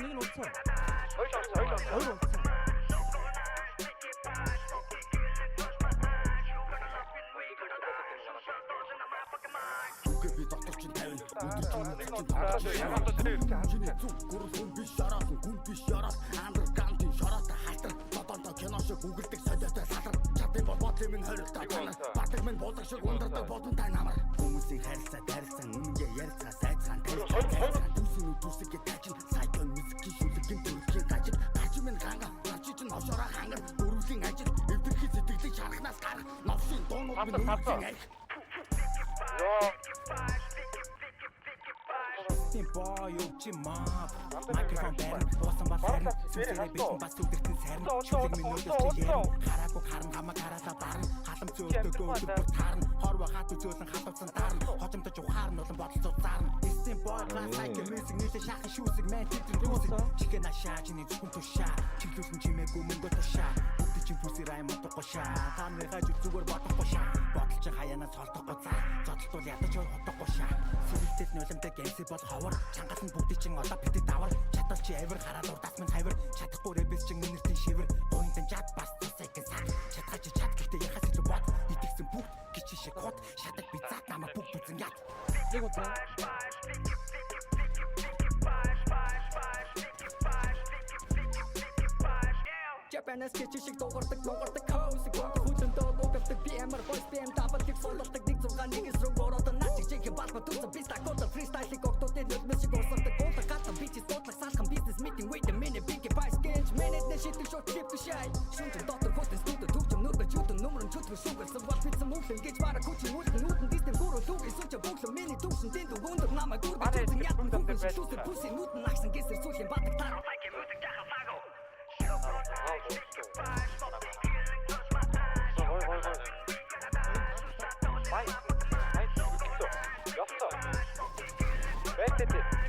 нэг нь утсан. Хоёр утсан. Үгүй би доктор чинь 50. Чиний зүг гурван хүн биш шараад, хүн биш шараад, андерграундын шараатай халтар. Дотоодоо кино шиг үгэлдэг солиотой салар. Чадсан бол бодлын минь хоригтой танаар. Батаг минь болдог шиг ундардаг бодон тай намар. Хүмүүсийн харилцаа дарилцсан үнэнгээ ярилцгаа сайцгаан тарилцсан. Дүүсийн үдүсэг тачин сайдон музикийн шүлгийн төрөлхийн гажиг. Гажиг минь ганга, гажиг чинь хошороо хангар. Дөрвөлийн ажил, эвдэрхий сэтгэлийг шарахнаас гарах. Новшийн доонууд минь үнэхээр арх. Тим бой өвчи мап микрофон барин уусан бас харин сүнсээрээ битэн бас үдэртэн сарин шүлэг минь өөдөөс ярин хараагүй харан хамаг хараасаа барна халам зөөлдөгөө бүр таарна хорва хат үзүүлэн халууцсан таарна хожимдож ухаарн улан бодолцоо заарна Тим бой лайк мьюзик нийлээ шахах шүүсэг мэн тэтэн дүүсэг чихэн ашаа чиний зүгэн тушаа чиглүүлсэн чимээгүй мөнгө тушаа бүгд чинь бүсээр аймаг утгахгүйшаа тааны хаж зүгээр бодохгүйшаа бодолч хаяанаас холдохгүй за зодтол ядаж утгахгүй шаа сэрэгтэл нулимтай гэнсэ бол ховор чангал нь бүгдий чин одоо битэд давар чадвар чи авир хараад урдаас минь хавир чадахгүй рэбэс чин минертийн шивэр гойнтан жад бас тусайг сан чадхаж чад гэхдээ яхаас илүү бод идэгсэн бүгд гिच шиг хот шатаг би зат намаа бүгд үзэн яд Нэг утсан. Japanese kitchen шиг дуурдаг коус хүлэн дуудаг BMR boys BMW гэх суулдаг нэг зургаан нэг эсрэг ороод наач чиг балбат үзэн би стакота фристайлыг огтодын нөлмөс шиг уусдаг гоота гатан бичис бодлог салхан бизнес meeting wait a minute big price change minute на шийдэх шот клип шай шүнжин дотор хотын студио төвчм нөргө чүтэн нөмрөн чүтгэн шугасан бол бицэн мөглөн гэж бара күчин үлдэн дистэн гуру лүгэй сүүч боглон миний төвшин дэнд өндөр намайг гүрдэж үзэн яд бүгэн шүүсэ бүсийн нүдэн нагсан гэсэр сүүлийн батаг таа Right.